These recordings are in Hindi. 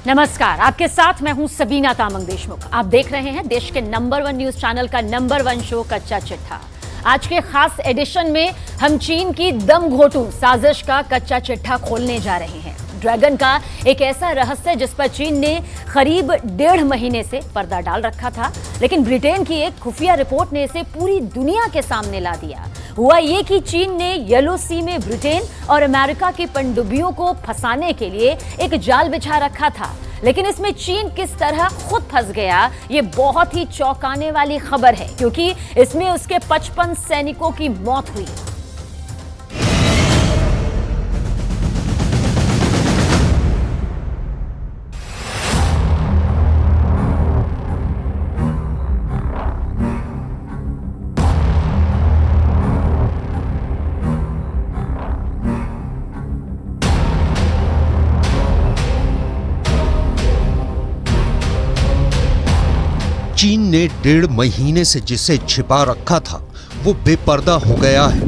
नमस्कार, आपके साथ मैं हूं सबीना तामंग देशमुख। आप देख रहे हैं देश के नंबर 1 न्यूज चैनल का नंबर 1 शो कच्चा चिट्ठा। आज के खास एडिशन में हम चीन की दम घोटू साजिश का कच्चा चिट्ठा खोलने जा रहे हैं। ड्रैगन का एक ऐसा रहस्य जिस पर चीन ने करीब 1.5 महीने से पर्दा डाल रखा था, लेकिन ब्रिटेन की एक खुफिया रिपोर्ट ने इसे पूरी दुनिया के सामने ला दिया। हुआ ये कि चीन ने येलो सी में ब्रिटेन और अमेरिका की पनडुब्बियों को फंसाने के लिए एक जाल बिछा रखा था, लेकिन इसमें चीन किस तरह खुद फंस गया, ये बहुत ही चौंकाने वाली खबर है, क्योंकि इसमें उसके 55 सैनिकों की मौत हुई। चीन ने 1.5 महीने से जिसे छिपा रखा था वो बेपर्दा हो गया है।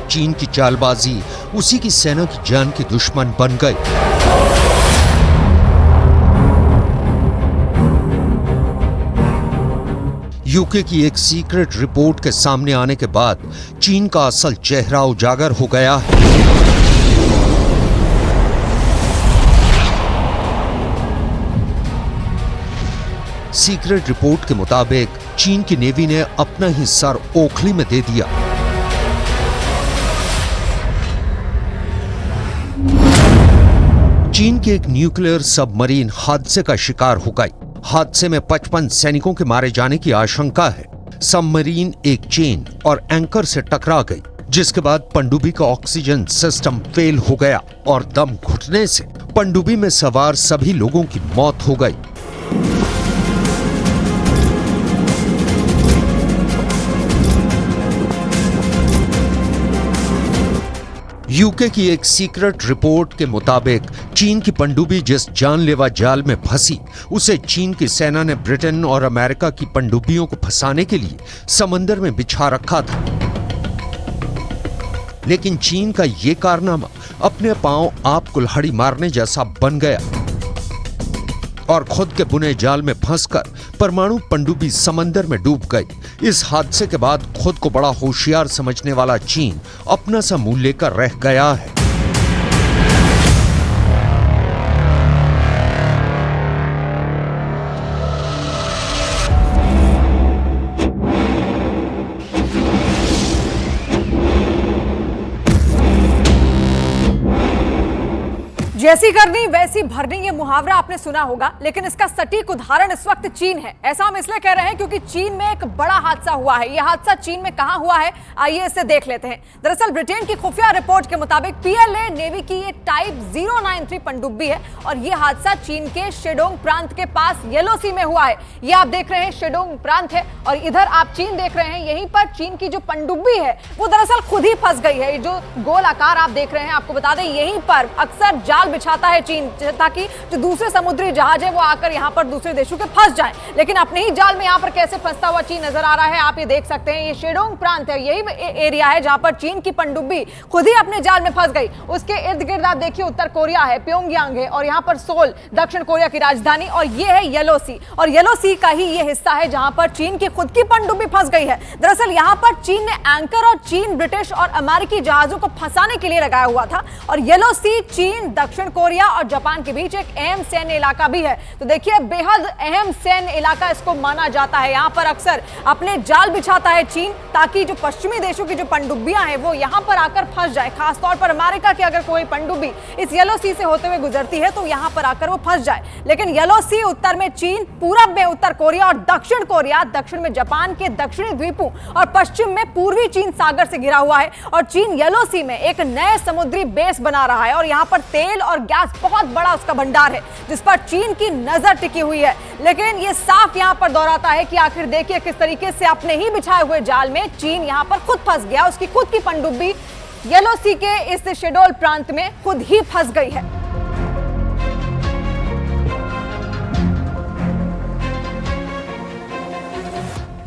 चीन की चालबाजी उसी की सेना की जान की दुश्मन बन गई। यूके की एक सीक्रेट रिपोर्ट के सामने आने के बाद चीन का असल चेहरा उजागर हो गया है। सीक्रेट रिपोर्ट के मुताबिक चीन की नेवी ने अपना ही सर ओखली में दे दिया। चीन की एक न्यूक्लियर सबमरीन हादसे का शिकार हो गई। हादसे में 55 सैनिकों के मारे जाने की आशंका है। सबमरीन एक चेन और एंकर से टकरा गई, जिसके बाद पनडुब्बी का ऑक्सीजन सिस्टम फेल हो गया और दम घुटने से पनडुब्बी में सवार सभी लोगों की मौत हो गई। यूके की एक सीक्रेट रिपोर्ट के मुताबिक चीन की पनडुब्बी जिस जानलेवा जाल में फंसी, उसे चीन की सेना ने ब्रिटेन और अमेरिका की पनडुब्बियों को फंसाने के लिए समंदर में बिछा रखा था। लेकिन चीन का यह कारनामा अपने पांव आप कुल्हाड़ी मारने जैसा बन गया और खुद के बुने जाल में फंसकर परमाणु पनडुब्बी समंदर में डूब गई। इस हादसे के बाद खुद को बड़ा होशियार समझने वाला चीन अपना सा मुंह लेकर रह गया है। जैसी करनी वैसी भरनी, ये मुहावरा आपने सुना होगा, लेकिन इसका सटीक उदाहरण इस वक्त चीन है। ऐसा हम इसलिए कह रहे हैं क्योंकि चीन में एक बड़ा हादसा हुआ है। यह हादसा चीन में कहां हुआ है, आइए इसे देख लेते हैं। दरअसल ब्रिटेन की खुफिया रिपोर्ट के मुताबिक पीएलए नेवी की ये टाइप 093 पनडुब्बी है और यह हादसा चीन के शेडोंग प्रांत के पास येलो सी में हुआ है। ये आप देख रहे हैं शेडोंग प्रांत है और इधर आप चीन देख रहे हैं। यहीं पर चीन की जो पनडुब्बी है वो दरअसल खुद ही फंस गई है। जो गोल आकार आप देख रहे हैं, आपको बता दें यहीं पर अक्सर जाल बिछाता है चीन, ताकि जो दूसरे समुद्री जहाज है वो आकर यहां पर दूसरे देशों के फंस जाएं। लेकिन अपने ही जाल में यहां पर कैसे फंसता हुआ चीन नजर आ रहा है, आप ये देख सकते हैं। ये शेडोंग प्रांत है, यही एरिया है जहां पर चीन की पनडुब्बी खुद ही अपने जाल में फंस गई। उसके इर्द गिर्द आप देखिए उत्तर कोरिया है, प्योंगयांग है और यहां पर सोल दक्षिण कोरिया की राजधानी, और ये है येलो सी। और येलो सी का ही ये हिस्सा है जहां पर चीन की खुद की पनडुब्बी फंस गई है। दरअसल यहां पर चीन ने एंकर और चीन, ब्रिटिश और अमेरिकी जहाजों को फंसाने के लिए लगाया हुआ था। और येलो सी चीन, दक्षिण कोरिया और जापान के बीच एक अहम सैन्य इलाका भी है। तो देखिए बेहद अहम सैन्य इलाका इसको माना जाता है। यहां पर अक्सर अपने जाल बिछाता है चीन, ताकि जो पश्चिमी देशों की जो पनडुब्बियां हैं वो यहां पर आकर फंस जाए। खासतौर पर अमेरिका की अगर कोई पनडुब्बी इस येलो सी से होते हुए गुजरती है तो यहां पर आकर वो फंस जाए। लेकिन येलो सी उत्तर में चीन, पूरब में उत्तर कोरिया और दक्षिण कोरिया, दक्षिण में जापान के दक्षिणी द्वीपों और पश्चिम में पूर्वी चीन सागर से घिरा हुआ है। और चीन येलो सी में एक नए समुद्री बेस बना रहा है और यहां पर तेल और गैस बहुत बड़ा उसका भंडार है जिस पर चीन की नजर टिकी हुई है। लेकिन यह साफ यहां पर दोहराता है कि आखिर देखिए किस तरीके से अपने ही बिछाए हुए जाल में चीन यहां पर खुद फंस गया। उसकी खुद की पनडुब्बी येलो सी के इस शेडोल प्रांत में खुद ही फंस गई है।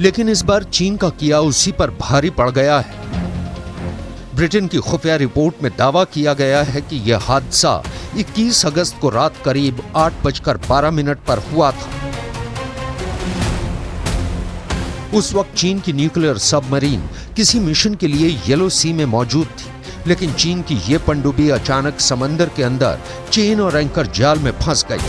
लेकिन इस बार चीन का किया उसी पर भारी पड़ गया है। ब्रिटेन की खुफिया रिपोर्ट में दावा किया गया है कि यह हादसा 21 अगस्त को रात करीब 8:12 पर हुआ था। उस वक्त चीन की न्यूक्लियर सबमरीन किसी मिशन के लिए येलो सी में मौजूद थी, लेकिन चीन की यह पनडुब्बी अचानक समंदर के अंदर चेन और एंकर जाल में फंस गई।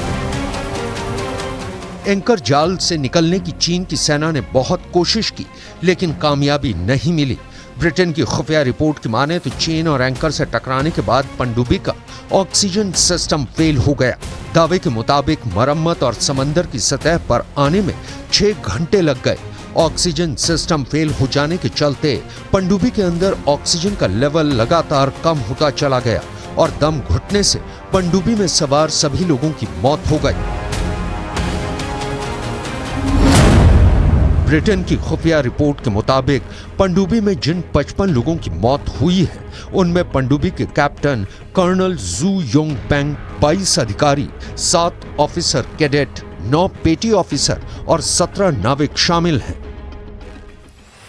एंकर जाल से निकलने की चीन की सेना ने बहुत कोशिश की, लेकिन कामयाबी नहीं मिली। ब्रिटेन की खुफिया रिपोर्ट की माने तो चेन और एंकर से टकराने के बाद पनडुब्बी का ऑक्सीजन सिस्टम फेल हो गया। दावे के मुताबिक मरम्मत और समंदर की सतह पर आने में 6 घंटे लग गए। ऑक्सीजन सिस्टम फेल हो जाने के चलते पनडुब्बी के अंदर ऑक्सीजन का लेवल लगातार कम होता चला गया और दम घुटने से पनडुब्बी में सवार सभी लोगों की मौत हो गई। ब्रिटेन की खुफिया रिपोर्ट के मुताबिक पनडुब्बी में जिन 55 लोगों की मौत हुई है, उनमें पनडुब्बी के कैप्टन कर्नल जू योंग पेंग, 22 अधिकारी, 7 ऑफिसर कैडेट, 9 पेटी ऑफिसर और 17 नाविक शामिल हैं।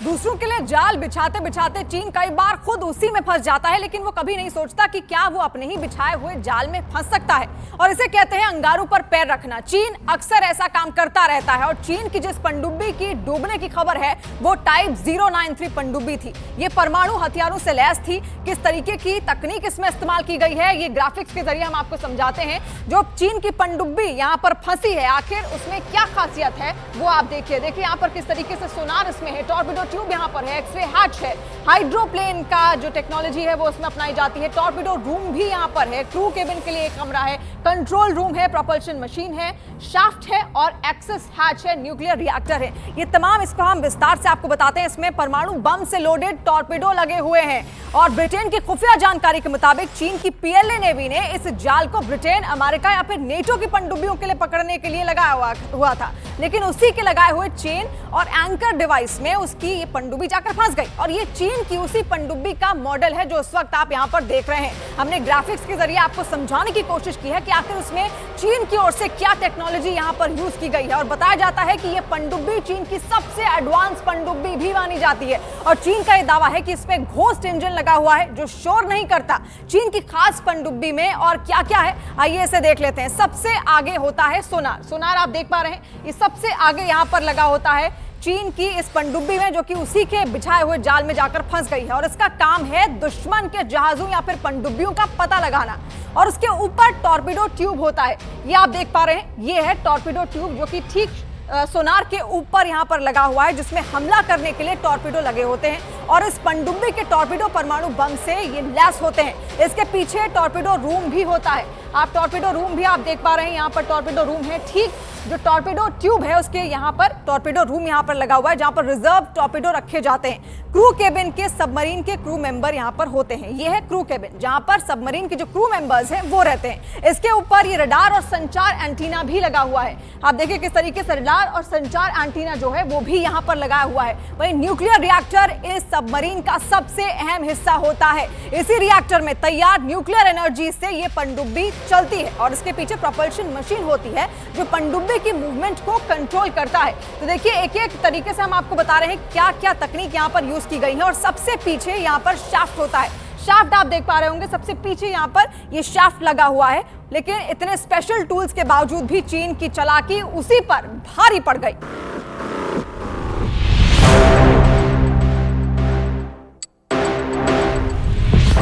दूसरों के लिए जाल बिछाते बिछाते चीन कई बार खुद उसी में फंस जाता है, लेकिन वो कभी नहीं सोचता कि क्या वो अपने ही बिछाए हुए जाल में फंस सकता है, और इसे कहते हैं अंगारों पर पैर रखना। चीन अक्सर ऐसा काम करता रहता है, और चीन की जिस पनडुब्बी की डूबने की खबर है वो टाइप 093 पनडुब्बी थी। ये परमाणु हथियारों से लैस थी। किस तरीके की तकनीक इसमें इस्तेमाल की गई है, ये ग्राफिक्स के जरिए हम आपको समझाते हैं। जो चीन की पनडुब्बी यहाँ पर फंसी है, आखिर उसमें क्या खासियत है वो आप देखिए। देखिए यहाँ पर किस तरीके से सोनार इसमें है, टॉर्पिडो ट्यूब यहाँ पर है, एक्सरे हैच है, हाइड्रोप्लेन का जो टेक्नोलॉजी है वो उसमें अपनाई जाती है। टॉर्पिडो रूम भी यहाँ पर है, क्रू केबिन के लिए एक कमरा है, कंट्रोल रूम है, प्रोपल्शन मशीन है, शाफ्ट है और एक्सेस हैच है, न्यूक्लियर रिएक्टर है। ये तमाम इसको हम विस्तार से आपको बताते हैं। इसमें परमाणु बम से लोडेड टॉर्पिडो लगे हुए हैं, और ब्रिटेन की खुफिया जानकारी के मुताबिक चीन की पीएलए नेवी ने इस जाल को ब्रिटेन, अमेरिका या फिर नेटो की पनडुब्बियों के लिए पकड़ने के लिए लगाया हुआ था, लेकिन उसी के लगाए हुए चेन और एंकर डिवाइस में उसकी ये पनडुब्बी जाकर फंस गई। और ये चीन की उसी पनडुब्बी का मॉडल है जो इस वक्त आप यहाँ पर देख रहे हैं। हमने ग्राफिक्स के जरिए आपको समझाने की कोशिश की है कि आखिर उसमें चीन की ओर से क्या टेक्नोलॉजी यहाँ पर यूज की गई है, और बताया जाता है कि ये पनडुब्बी चीन की सबसे एडवांस पनडुब्बी भी मानी जाती है। और चीन का यह दावा है कि इसमें घोस्ट इंजन लगा हुआ है जो शोर नहीं करता। चीन की खास पनडुब्बी में और क्या क्या है, आइए इसे देख लेते हैं। सबसे आगे होता है सोनार। सोनार आप देख पा रहे हैं, ये सबसे आगे यहाँ पर लगा होता है चीन की इस पनडुब्बी में, जो कि उसी के बिछाए हुए जाल में जाकर फंस गई है। और इसका काम है दुश्मन के जहाजों या फिर पनडुब्बियों का पता लगाना। और उसके ऊपर टॉर्पिडो ट्यूब होता है, ये आप देख पा रहे हैं, ये है टॉर्पिडो ट्यूब जो कि ठीक सोनार के ऊपर यहाँ पर लगा हुआ है, जिसमें हमला करने के लिए टॉर्पिडो लगे होते हैं। और इस पनडुब्बी के टॉर्पिडो परमाणु बम से ये लैस होते हैं। इसके पीछे टॉर्पिडो रूम भी होता है, आप टॉर्पिडो रूम भी आप देख पा रहे हैं, यहाँ पर टॉर्पिडो रूम है। ठीक जो टॉर्पिडो ट्यूब है उसके यहाँ पर टॉर्पिडो रूम यहाँ पर लगा हुआ है, जहाँ पर रिजर्व टॉर्पिडो रखे जाते हैं। क्रू केबिन के सबमरीन के क्रू मेंबर यहाँ पर होते हैं। ये है क्रू केबिन, जहाँ पर सबमरीन के जो क्रू मेंबर्स हैं वो रहते हैं। इसके ऊपर ये रडार और संचार एंटीना भी लगा हुआ है। आप देखिए किस तरीके से रडार और संचार एंटीना जो है वो भी यहाँ पर लगाया हुआ है। वहीं न्यूक्लियर रिएक्टर इस सबमरीन का सबसे अहम हिस्सा होता है। इसी रिएक्टर में तैयार न्यूक्लियर एनर्जी से ये पनडुब्बी चलती है, और इसके पीछे प्रोपल्शन मशीन होती है जो पनडुब्बी की मूवमेंट को कंट्रोल करता है। तो देखिए एक एक तरीके से हम आपको बता रहे हैं क्या क्या तकनीक यहाँ पर यूज की गई है। और सबसे पीछे यहाँ पर शाफ्ट होता है। शाफ्ट आप देख पा रहे होंगे, सबसे पीछे यहाँ पर ये शाफ्ट लगा हुआ है। लेकिन इतने स्पेशल टूल्स के बावजूद भी चीन की चालाकी उसी पर भारी पड़ गई।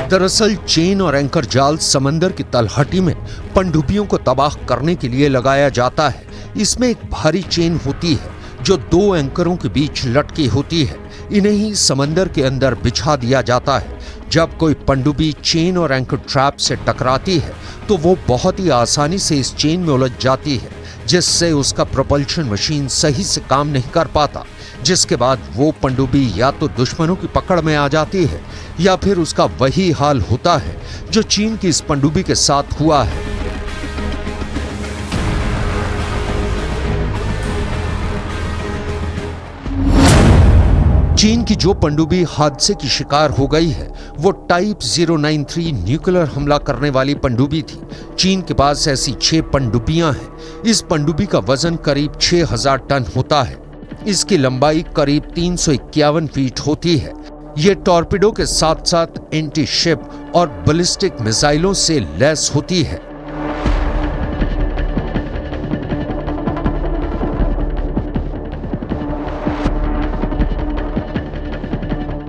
दरअसल चेन और एंकर जाल समंदर की तलहटी में पनडुब्बियों को तबाह करने के लिए लगाया जाता है। इसमें एक भारी चेन होती है जो 2 एंकरों के बीच लटकी होती है। इन्हें ही समंदर के अंदर बिछा दिया जाता है। जब कोई पनडुब्बी चेन और एंकर ट्रैप से टकराती है तो वो बहुत ही आसानी से इस चेन में उलझ जाती है, जिससे उसका प्रोपल्शन मशीन सही से काम नहीं कर पाता, जिसके बाद वो पनडुब्बी या तो दुश्मनों की पकड़ में आ जाती है या फिर उसका वही हाल होता है जो चीन की इस पनडुब्बी के साथ हुआ है। चीन की जो पनडुब्बी हादसे की शिकार हो गई है वो टाइप 093 न्यूक्लियर हमला करने वाली पनडुब्बी थी। चीन के पास ऐसी 6 पनडुब्बियां हैं। इस पनडुब्बी का वजन करीब 6000 टन होता है। इसकी लंबाई करीब 351 फीट होती है। ये टॉर्पिडो के साथ साथ एंटी शिप और बैलिस्टिक मिसाइलों से लैस होती है।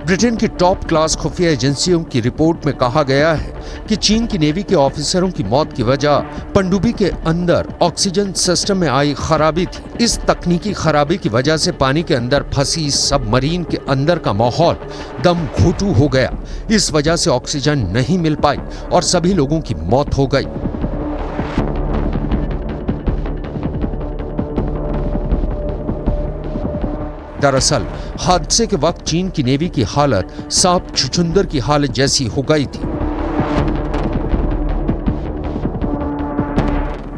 ब्रिटेन की टॉप क्लास खुफिया एजेंसियों की रिपोर्ट में कहा गया है कि चीन की नेवी के ऑफिसरों की मौत की वजह पनडुब्बी के अंदर ऑक्सीजन सिस्टम में आई खराबी थी। इस तकनीकी खराबी की वजह से पानी के अंदर फंसी सबमरीन के अंदर का माहौल दम घोटू हो गया। इस वजह से ऑक्सीजन नहीं मिल पाई और सभी लोगों की मौत हो गई। दरअसल हादसे के वक्त चीन की नेवी की हालत सांप छुछुंदर की हालत जैसी हो गई थी।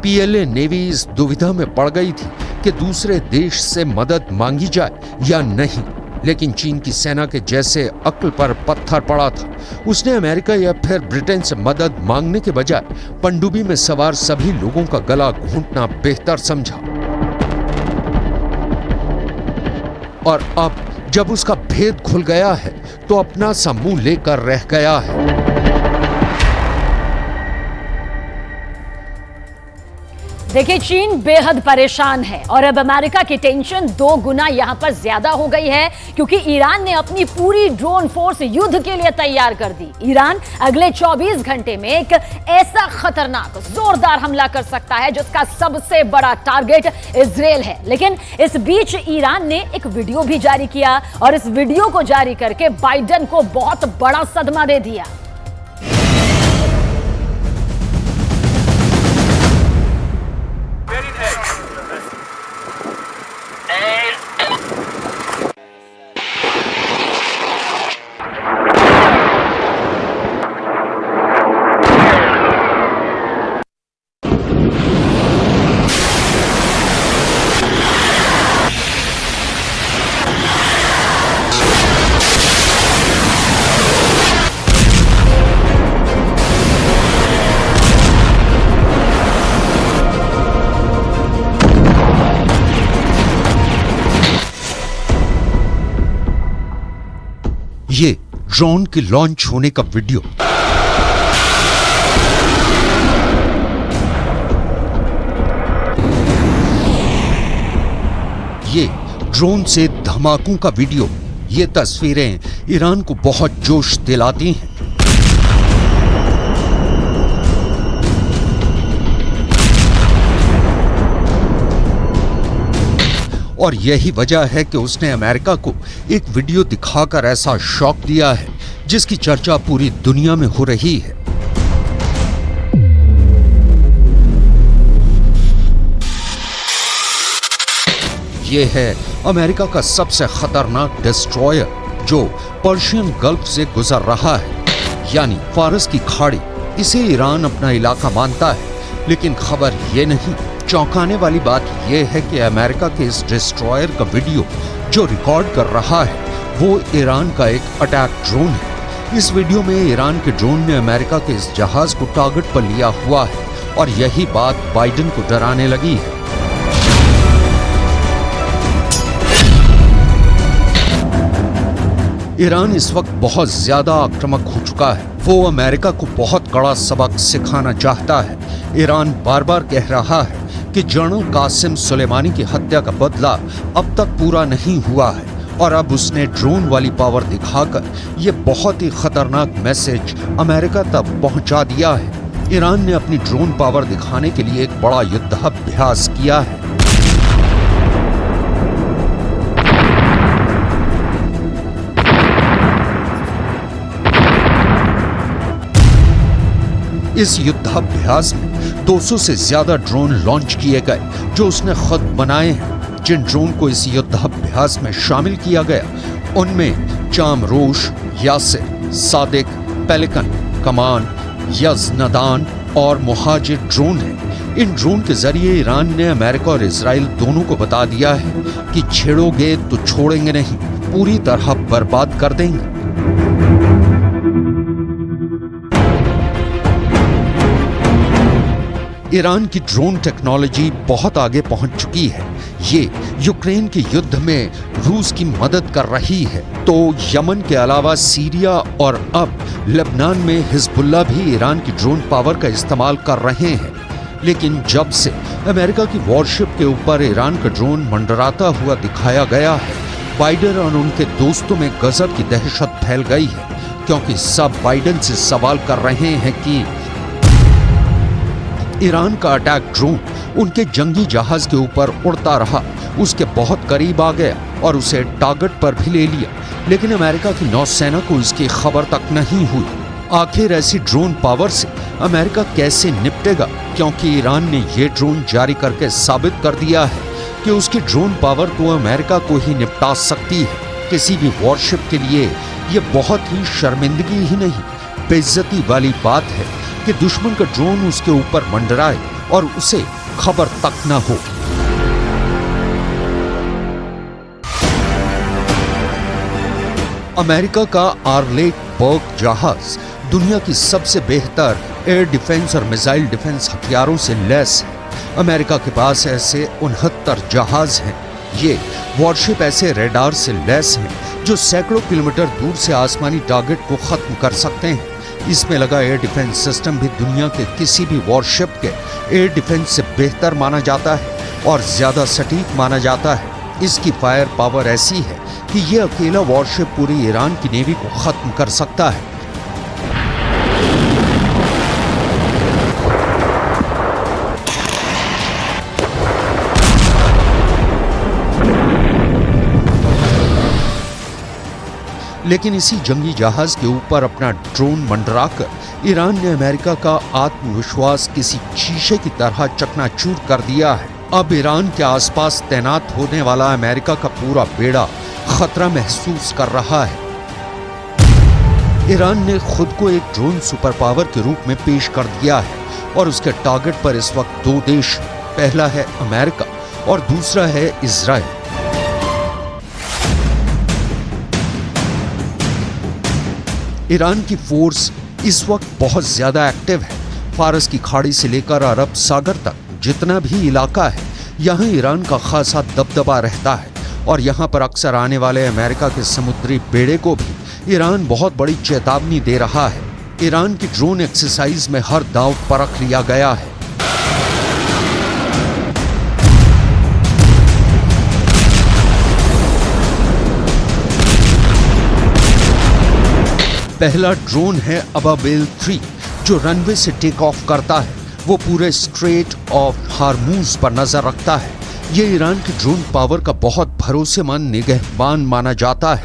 पीएलए नेवी इस दुविधा में पड़ गई थी कि दूसरे देश से मदद मांगी जाए या नहीं, लेकिन चीन की सेना के जैसे अक्ल पर पत्थर पड़ा था। उसने अमेरिका या फिर ब्रिटेन से मदद मांगने के बजाय पनडुब्बी में सवार सभी लोगों का गला घोंटना बेहतर समझा। और अब जब उसका भेद खुल गया है तो अपना सा मुंह लेकर रह गया है। देखिए, चीन बेहद परेशान है और अब अमेरिका की टेंशन 2 गुना यहां पर ज्यादा हो गई है, क्योंकि ईरान ने अपनी पूरी ड्रोन फोर्स युद्ध के लिए तैयार कर दी। ईरान अगले 24 घंटे में एक ऐसा खतरनाक जोरदार हमला कर सकता है जिसका सबसे बड़ा टारगेट इजराइल है। लेकिन इस बीच ईरान ने एक वीडियो भी जारी किया और इस वीडियो को जारी करके बाइडेन को बहुत बड़ा सदमा दे दिया। ये ड्रोन के लॉन्च होने का वीडियो। ये ड्रोन से धमाकों का वीडियो। ये तस्वीरें ईरान को बहुत जोश दिलाती हैं। और यही वजह है कि उसने अमेरिका को एक वीडियो दिखाकर ऐसा शॉक दिया है जिसकी चर्चा पूरी दुनिया में हो रही है। यह है अमेरिका का सबसे खतरनाक डिस्ट्रॉयर जो पर्शियन गल्फ से गुजर रहा है, यानी फारस की खाड़ी। इसे ईरान अपना इलाका मानता है, लेकिन खबर यह नहीं, चौंकाने वाली बात यह है कि अमेरिका के इस डिस्ट्रॉयर का वीडियो जो रिकॉर्ड कर रहा है वो ईरान का एक अटैक ड्रोन है। इस वीडियो में ईरान के ड्रोन ने अमेरिका के इस जहाज को टारगेट पर लिया हुआ है और यही बात बाइडेन को डराने लगी है। ईरान इस वक्त बहुत ज्यादा आक्रामक हो चुका है। वो अमेरिका को बहुत कड़ा सबक सिखाना चाहता है। ईरान बार बार कह रहा है कि जनरल कासिम सुलेमानी की हत्या का बदला अब तक पूरा नहीं हुआ है और अब उसने ड्रोन वाली पावर दिखाकर ये बहुत ही खतरनाक मैसेज अमेरिका तक पहुंचा दिया है। ईरान ने अपनी ड्रोन पावर दिखाने के लिए एक बड़ा युद्धाभ्यास किया है। इस युद्धाभ्यास में 200 से ज्यादा ड्रोन लॉन्च किए गए जो उसने खुद बनाए हैं। जिन ड्रोन को इस युद्धाभ्यास में शामिल किया गया उनमें चामरोश, यासिर, सादिक, पेलिकन, कमान, यज़नदान और मुहाजिर ड्रोन हैं। इन ड्रोन के जरिए ईरान ने अमेरिका और इजराइल दोनों को बता दिया है कि छेड़ोगे तो छोड़ेंगे नहीं, पूरी तरह बर्बाद कर देंगे। ईरान की ड्रोन टेक्नोलॉजी बहुत आगे पहुंच चुकी है। ये यूक्रेन के युद्ध में रूस की मदद कर रही है, तो यमन के अलावा सीरिया और अब लेबनान में हिजबुल्लाह भी ईरान की ड्रोन पावर का इस्तेमाल कर रहे हैं। लेकिन जब से अमेरिका की वॉरशिप के ऊपर ईरान का ड्रोन मंडराता हुआ दिखाया गया है, बाइडेन और उनके दोस्तों में गजब की दहशत फैल गई है, क्योंकि सब बाइडेन से सवाल कर रहे हैं कि ईरान का अटैक ड्रोन उनके जंगी जहाज के ऊपर उड़ता रहा, उसके बहुत करीब आ गया और उसे टारगेट पर भी ले लिया, लेकिन अमेरिका की नौसेना को इसकी खबर तक नहीं हुई। आखिर ऐसी ड्रोन पावर से अमेरिका कैसे निपटेगा, क्योंकि ईरान ने ये ड्रोन जारी करके साबित कर दिया है कि उसकी ड्रोन पावर तो अमेरिका को ही निपटा सकती है। किसी भी वॉरशिप के लिए ये बहुत ही शर्मिंदगी ही नहीं, बेइज्जती वाली बात है कि दुश्मन का ड्रोन उसके ऊपर मंडराए और उसे खबर तक न हो। अमेरिका का आर्लेट बर्ग जहाज दुनिया की सबसे बेहतर एयर डिफेंस और मिसाइल डिफेंस हथियारों से लैस है। अमेरिका के पास ऐसे 69 जहाज हैं। ये वॉरशिप ऐसे रेडार से लैस हैं जो सैकड़ों किलोमीटर दूर से आसमानी टारगेट को खत्म कर सकते हैं। इसमें लगा एयर डिफेंस सिस्टम भी दुनिया के किसी भी वॉरशिप के एयर डिफेंस से बेहतर माना जाता है और ज्यादा सटीक माना जाता है। इसकी फायर पावर ऐसी है कि ये अकेला वॉरशिप पूरी ईरान की नेवी को खत्म कर सकता है। लेकिन इसी जंगी जहाज के ऊपर अपना ड्रोन मंडराकर ईरान ने अमेरिका का आत्मविश्वास किसी शीशे की तरह चकनाचूर कर दिया है। अब ईरान के आसपास तैनात होने वाला अमेरिका का पूरा बेड़ा खतरा महसूस कर रहा है। ईरान ने खुद को एक ड्रोन सुपर पावर के रूप में पेश कर दिया है और उसके टारगेट पर इस वक्त 2 देश, पहला है अमेरिका और दूसरा है इजराइल। ईरान की फोर्स इस वक्त बहुत ज्यादा एक्टिव है। फारस की खाड़ी से लेकर अरब सागर तक जितना भी इलाका है, यहाँ ईरान का खासा दबदबा रहता है और यहाँ पर अक्सर आने वाले अमेरिका के समुद्री बेड़े को भी ईरान बहुत बड़ी चेतावनी दे रहा है। ईरान की ड्रोन एक्सरसाइज में हर दांव परख लिया गया है। पहला ड्रोन है अबाबिल 3 जो रनवे से टेक ऑफ करता है। वो पूरे स्ट्रेट ऑफ हार्मूज पर नजर रखता है। ये ईरान की ड्रोन पावर का बहुत भरोसेमंद निगहबान माना जाता है।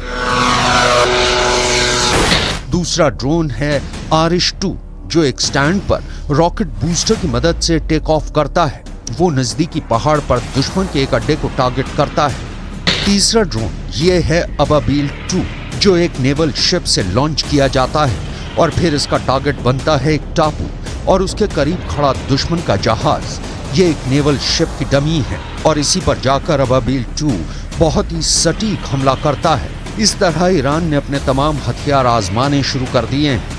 दूसरा ड्रोन है आरिश 2 जो एक स्टैंड पर रॉकेट बूस्टर की मदद से टेक ऑफ करता है। वो नजदीकी पहाड़ पर दुश्मन के एक अड्डे को टारगेट करता है। तीसरा ड्रोन ये है अबाबिल 2 जो एक नेवल शिप से लॉन्च किया जाता है और फिर इसका टारगेट बनता है एक टापू और उसके करीब खड़ा दुश्मन का जहाज। ये एक नेवल शिप की डमी है और इसी पर जाकर अबाबिल 2 बहुत ही सटीक हमला करता है। इस तरह ईरान ने अपने तमाम हथियार आजमाने शुरू कर दिए हैं।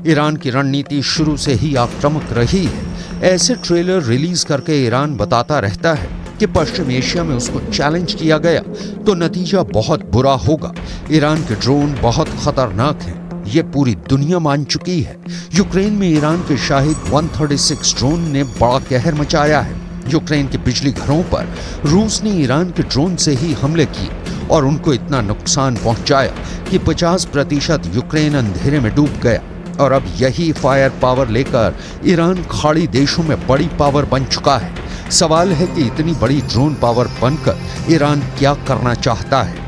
ईरान की रणनीति शुरू से ही आक्रामक रही है। ऐसे ट्रेलर रिलीज करके ईरान बताता रहता है कि पश्चिम एशिया में उसको चैलेंज किया गया तो नतीजा बहुत बुरा होगा। ईरान के ड्रोन बहुत खतरनाक हैं, ये पूरी दुनिया मान चुकी है। यूक्रेन में ईरान के शाहिद 136 ड्रोन ने बड़ा कहर मचाया है। यूक्रेन के बिजली घरों पर रूस ने ईरान के ड्रोन से ही हमले किए और उनको इतना नुकसान पहुंचाया कि 50% यूक्रेन अंधेरे में डूब गया। और अब यही फायर पावर लेकर ईरान खाड़ी देशों में बड़ी पावर बन चुका है। सवाल है कि इतनी बड़ी ड्रोन पावर बनकर ईरान क्या करना चाहता है।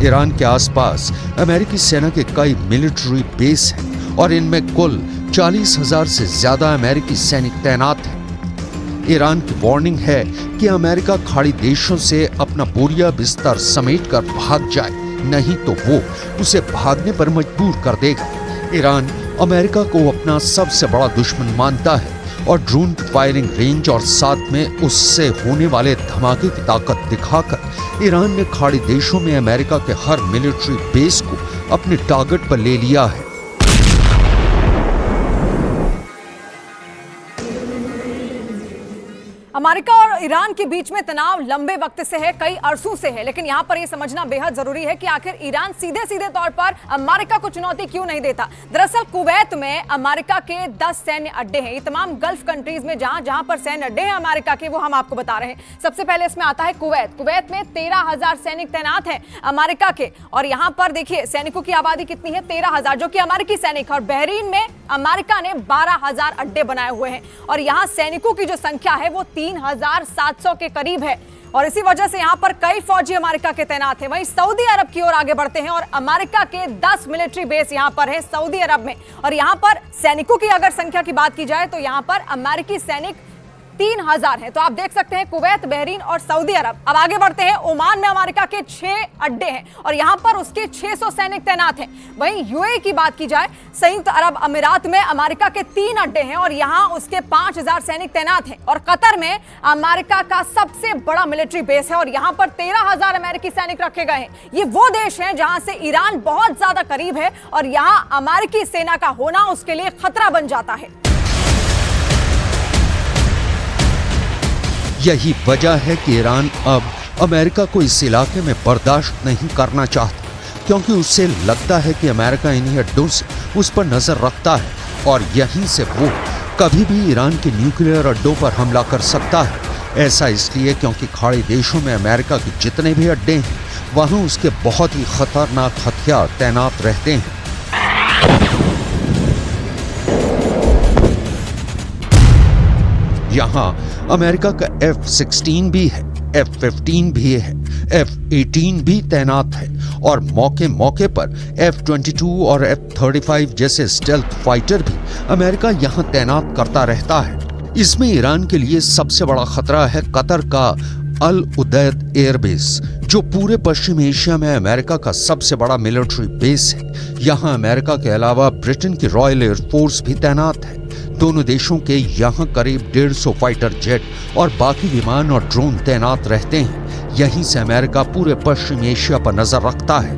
ईरान के आसपास अमेरिकी सेना के कई मिलिट्री बेस हैं और इनमें कुल 40,000 से ज्यादा अमेरिकी सैनिक तैनात हैं। ईरान की वार्निंग है कि अमेरिका खाड़ी देशों से अपना बोरिया बिस्तर समेटकर भाग जाए, नहीं तो वो उसे भागने पर मजबूर कर देगा। ईरान अमेरिका को अपना सबसे बड़ा दुश्मन मानता है और ड्रोन की फायरिंग रेंज और साथ में उससे होने वाले धमाके की ताकत दिखाकर ईरान ने खाड़ी देशों में अमेरिका के हर मिलिट्री बेस को अपने टारगेट पर ले लिया है। अमेरिका और ईरान के बीच में तनाव लंबे वक्त से है, कई अरसों से है, लेकिन यहां पर यह समझना बेहद जरूरी है कि आखिर ईरान सीधे सीधे तौर पर अमेरिका को चुनौती क्यों नहीं देता। दरअसल कुवैत में अमेरिका के 10 सैन्य अड्डे हैं। ये तमाम गल्फ कंट्रीज में जहां पर सैन्य अड्डे हैं अमेरिका के, वो हम आपको बता रहे हैं। सबसे पहले इसमें आता है कुवैत। कुवैत में 13,000 सैनिक तैनात हैं अमेरिका के, और यहां पर देखिए सैनिकों की आबादी कितनी है, 13,000, जो कि अमेरिकी सैनिक। और बहरीन में अमेरिका ने 12,000 अड्डे बनाए हुए हैं, और यहां सैनिकों की जो संख्या है वो 3,700 के करीब है, और इसी वजह से यहां पर कई फौजी अमेरिका के तैनात हैं। वहीं सऊदी अरब की ओर आगे बढ़ते हैं, और अमेरिका के 10 मिलिट्री बेस यहां पर है सऊदी अरब में, और यहां पर सैनिकों की अगर संख्या की बात की जाए तो यहां पर अमेरिकी सैनिक 3,000 हैं। तो आप देख सकते हैं कुवैत, बहरीन और सऊदी अरब। अब आगे बढ़ते हैं, ओमान में अमेरिका के 6 अड्डे हैं, और यहां पर उसके 600 सैनिक तैनात हैं। वहीं यूएई की बात की जाए, संयुक्त अरब अमीरात में अमेरिका के 3 अड्डे हैं, और यहां उसके 5,000 सैनिक तैनात हैं। और कतर में अमेरिका का सबसे बड़ा मिलिट्री बेस है, और यहां पर 13,000 अमेरिकी सैनिक रखे गए हैं। ये वो देश हैं जहां से ईरान बहुत ज्यादा करीब है, और यहां अमेरिकी सेना का होना उसके लिए खतरा बन जाता है। यही वजह है कि ईरान अब अमेरिका को इस इलाके में बर्दाश्त नहीं करना चाहता, क्योंकि उससे लगता है कि अमेरिका इन्हीं अड्डों से उस पर नजर रखता है, और यहीं से वो कभी भी ईरान के न्यूक्लियर अड्डों पर हमला कर सकता है। ऐसा इसलिए क्योंकि खाड़ी देशों में अमेरिका के जितने भी अड्डे हैं वहां उसके बहुत ही खतरनाक हथियार तैनात रहते हैं। यहाँ अमेरिका का F-16 भी है, F-15 भी है, F-18 भी तैनात है, और मौके मौके पर F-22 और F-35 जैसे स्टेल्थ फाइटर भी अमेरिका यहाँ तैनात करता रहता है। इसमें ईरान के लिए सबसे बड़ा खतरा है कतर का अल उदैद एयरबेस, जो पूरे पश्चिम एशिया में अमेरिका का सबसे बड़ा मिलिट्री बेस है। यहाँ अमेरिका के अलावा ब्रिटेन की रॉयल एयरफोर्स भी तैनात है। दोनों देशों के यहाँ करीब 150 फाइटर जेट और बाकी विमान और ड्रोन तैनात रहते हैं। यहीं से अमेरिका पूरे पश्चिम एशिया पर नजर रखता है।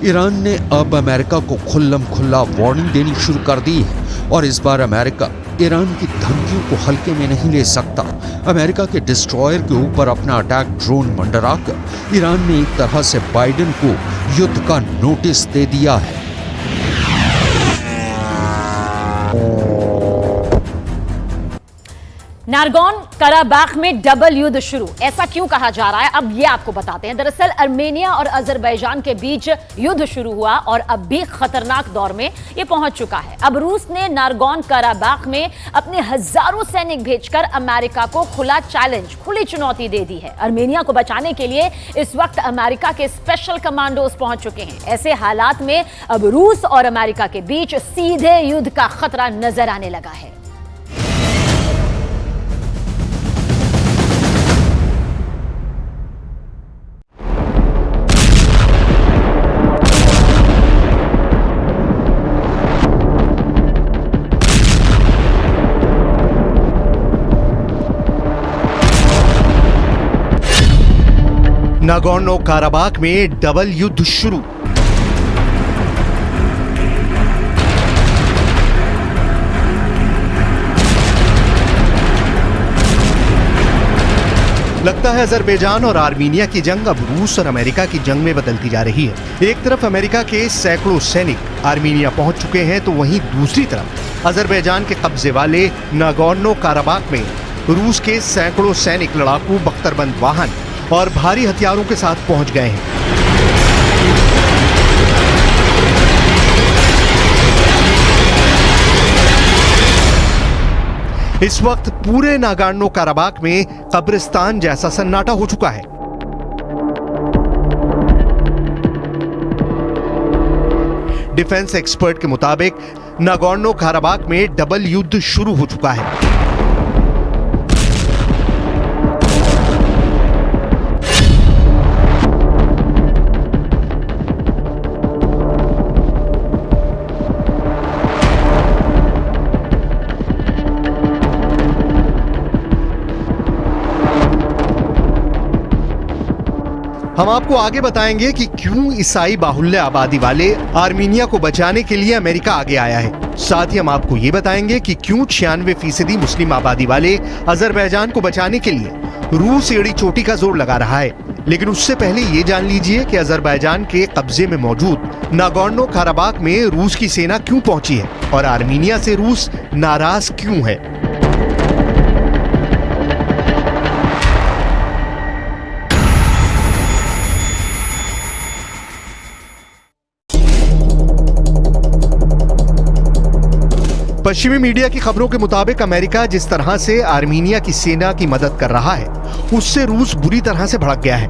ईरान ने अब अमेरिका को खुल्लम खुल्ला वार्निंग देनी शुरू कर दी है, और इस बार अमेरिका ईरान की धमकियों को हल्के में नहीं ले सकता। अमेरिका के डिस्ट्रॉयर के ऊपर अपना अटैक ड्रोन मंडराकर ईरान ने एक तरह से बाइडेन को युद्ध का नोटिस दे दिया है। नारगोन कराबाख में डबल युद्ध शुरू, ऐसा क्यों कहा जा रहा है, अब ये आपको बताते हैं। दरअसल अर्मेनिया और अजरबैजान के बीच युद्ध शुरू हुआ और अब भी खतरनाक दौर में ये पहुंच चुका है। अब रूस ने नारगोन कराबाख में अपने हजारों सैनिक भेजकर अमेरिका को खुला चैलेंज, खुली चुनौती दे दी है। अर्मेनिया को बचाने के लिए इस वक्त अमेरिका के स्पेशल कमांडोज पहुंच चुके हैं। ऐसे हालात में अब रूस और अमेरिका के बीच सीधे युद्ध का खतरा नजर आने लगा है। नागोर्नो काराबाख में डबल युद्ध शुरू। लगता है अजरबैजान और आर्मीनिया की जंग अब रूस और अमेरिका की जंग में बदलती जा रही है। एक तरफ अमेरिका के सैकड़ों सैनिक आर्मीनिया पहुंच चुके हैं, तो वहीं दूसरी तरफ अजरबैजान के कब्जे वाले नागोर्नो काराबाख में रूस के सैकड़ों सैनिक लड़ाकू बख्तरबंद वाहन और भारी हथियारों के साथ पहुंच गए हैं। इस वक्त पूरे नागोर्नो काराबाख में कब्रिस्तान जैसा सन्नाटा हो चुका है। डिफेंस एक्सपर्ट के मुताबिक नागोर्नो काराबाख में डबल युद्ध शुरू हो चुका है। हम आपको आगे बताएंगे कि क्यों ईसाई बाहुल्य आबादी वाले आर्मीनिया को बचाने के लिए अमेरिका आगे आया है। साथ ही हम आपको ये बताएंगे कि क्यों 96% मुस्लिम आबादी वाले अजरबैजान को बचाने के लिए रूस एड़ी चोटी का जोर लगा रहा है। लेकिन उससे पहले ये जान लीजिए कि अजरबैजान के कब्जे में मौजूद नागोर्नो काराबाख में रूस की सेना क्यों पहुंची है और आर्मीनिया से रूस नाराज क्यों है। पश्चिमी मीडिया की खबरों के मुताबिक अमेरिका जिस तरह से आर्मीनिया की सेना की मदद कर रहा है, उससे रूस बुरी तरह से भड़क गया है।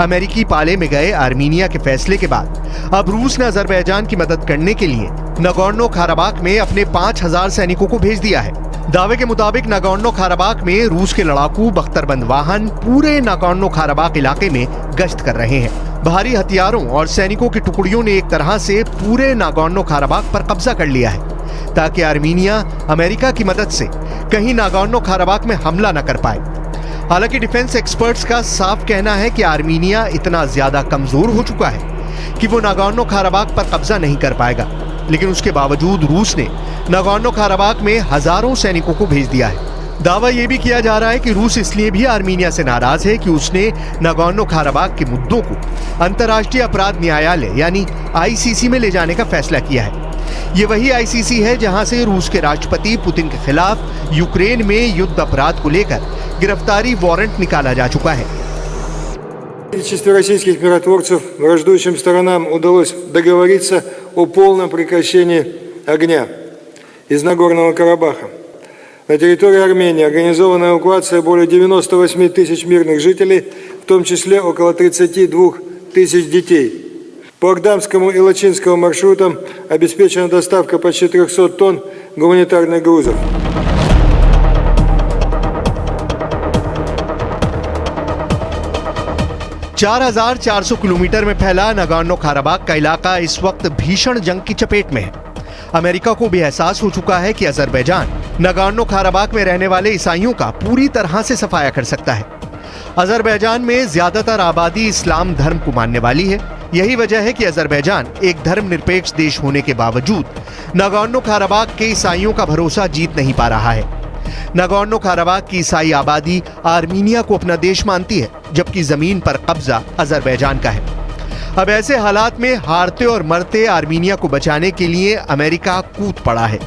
अमेरिकी पाले में गए आर्मीनिया के फैसले के बाद अब रूस ने अजरबैजान की मदद करने के लिए नागोर्नो काराबाख में अपने 5000 सैनिकों को भेज दिया है। दावे के मुताबिक नागोर्नो काराबाख में रूस के लड़ाकू बख्तरबंद वाहन पूरे नागोर्नो काराबाख इलाके में गश्त कर रहे हैं। भारी हथियारों और सैनिकों की टुकड़ियों ने एक तरह से पूरे नागोर्नो काराबाख पर कब्जा कर लिया है ताकि आर्मीनिया अमेरिका की मदद से कहीं नागोर्नो काराबाख में हमला न कर पाए। हालांकि डिफेंस एक्सपर्ट्स का साफ कहना है कि आर्मीनिया इतना ज्यादा कमजोर हो चुका है कि वो नागोर्नो काराबाख पर कब्जा नहीं कर पाएगा। लेकिन उसके बावजूद रूस ने नागोर्नो काराबाख में हजारों सैनिकों को भेज दिया है। दावा यह भी किया जा रहा है कि रूस इसलिए भी आर्मीनिया से नाराज है कि उसने नागोर्नो काराबाख के मुद्दों को अंतर्राष्ट्रीय अपराध न्यायालय यानी आईसीसी में ले जाने का फैसला किया है। ये वही आईसीसी है जहां से रूस के राष्ट्रपति पुतिन के खिलाफ यूक्रेन में युद्ध अपराध को लेकर गिरफ्तारी वारंट निकाला जा चुका है। Количество российских миротворцев враждующим сторонам удалось договориться о полном прекращении огня из Нагорного Карабаха. На территории Армении организована эвакуация более 98 тысяч мирных жителей, в том числе около 32 тысяч детей. По Агдамскому и Лачинскому маршрутам обеспечена доставка почти 300 тонн гуманитарных грузов. $4,400 किलोमीटर में फैला नागोर्नो काराबाख का इलाका इस वक्त भीषण जंग की चपेट में है। अमेरिका को भी एहसास हो चुका है कि अजरबैजान नागोर्नो काराबाख में रहने वाले ईसाइयों का पूरी तरह से सफाया कर सकता है। अजरबैजान में ज्यादातर आबादी इस्लाम धर्म को मानने वाली है। यही वजह है कि अजरबैजान एक धर्मनिरपेक्ष देश होने के बावजूद नागोर्नो काराबाख के ईसाइयों का भरोसा जीत नहीं पा रहा है। नागोर्नो काराबाख की ईसाई आबादी आर्मीनिया को अपना देश मानती है, जबकि जमीन पर कब्जा अजरबैजान का है। अब ऐसे हालात में हारते और मरते आर्मीनिया को बचाने के लिए अमेरिका कूद पड़ा है,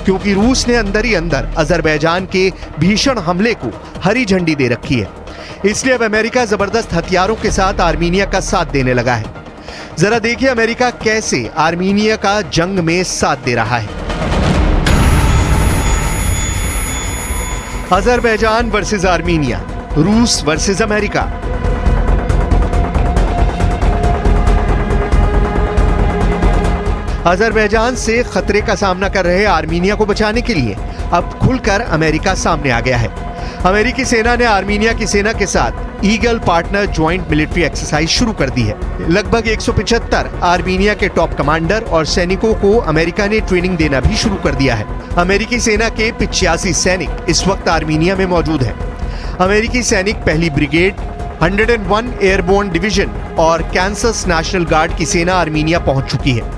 क्योंकि रूस ने अंदर ही अंदर अजरबैजान के भीषण हमले को हरी झंडी दे रखी है। इसलिए अब अमेरिका जबरदस्त हथियारों के साथ आर्मीनिया का साथ देने लगा है। जरा देखिए अमेरिका कैसे आर्मीनिया का जंग में साथ दे रहा है। अजरबैजान वर्सेस आर्मीनिया, रूस वर्सेस अमेरिका। अजरबैजान से खतरे का सामना कर रहे आर्मीनिया को बचाने के लिए अब खुलकर अमेरिका सामने आ गया है। अमेरिकी सेना ने आर्मीनिया की सेना के साथ eagle partner joint military exercise शुरू कर दी है। लगभग 175 आर्मीनिया के टॉप कमांडर और सैनिकों को अमेरिका ने ट्रेनिंग देना भी शुरू कर दिया है। अमेरिकी सेना के 85 सैनिक इस वक्त आर्मीनिया में मौजूद हैं। अमेरिकी सैनिक पहली ब्रिगेड, 101 एयरबोर्न डिवीजन और कैंसस नेशनल गार्ड की सेना आर्मीनिया पहुंच चुकी है।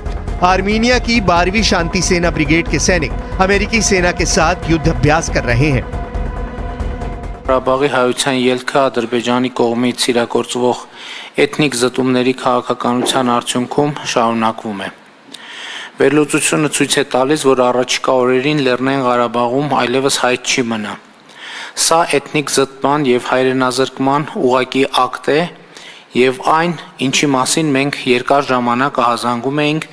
आर्मीनिया की 12वीं शांति सेना ब्रिगेड के सैनिक अमेरिकी सेना के साथ युद्ध अभ्यास कर रहे हैं। Ղարաբաղի հայության ելքը Ադրբեջանի կողմից իրագործվող էթնիկ զտումների քաղաքականության արդյունքում շարունակվում է։ Վերլուծությունը ցույց է տալիս, որ առաջիկա օրերին Լեռնային Ղարաբաղում այլևս հայտ չի մնա։ Սա էթնիկ զտման եւ հայրենազրկման ուղղակի ակտ է եւ այն, ինչի մասին մենք երկար ժամանակ ահազանգում էինք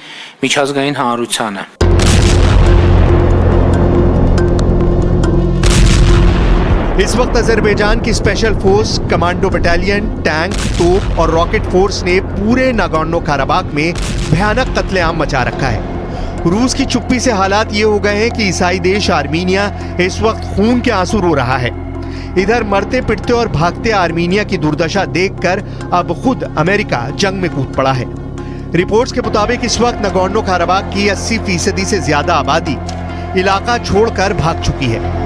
միջազգային հանրությանը։ इस वक्त अजरबैजान की special force, commando battalion, tank, तोप और रॉकेट फोर्स ने पूरे नागोर्नो काराबाख में भयानक कत्लेआम मचा रखा है। रूस की चुप्पी से हालात ये हो गए हैं कि ईसाई देश आर्मीनिया इस वक्त खून के आंसू रो रहा है। इधर मरते पिटते और भागते आर्मीनिया की दुर्दशा देखकर अब खुद अमेरिका जंग में कूद पड़ा है। रिपोर्ट्स के मुताबिक इस वक्त नागोर्नो काराबाख की 80% से ज्यादा आबादी इलाका छोड़कर भाग चुकी है।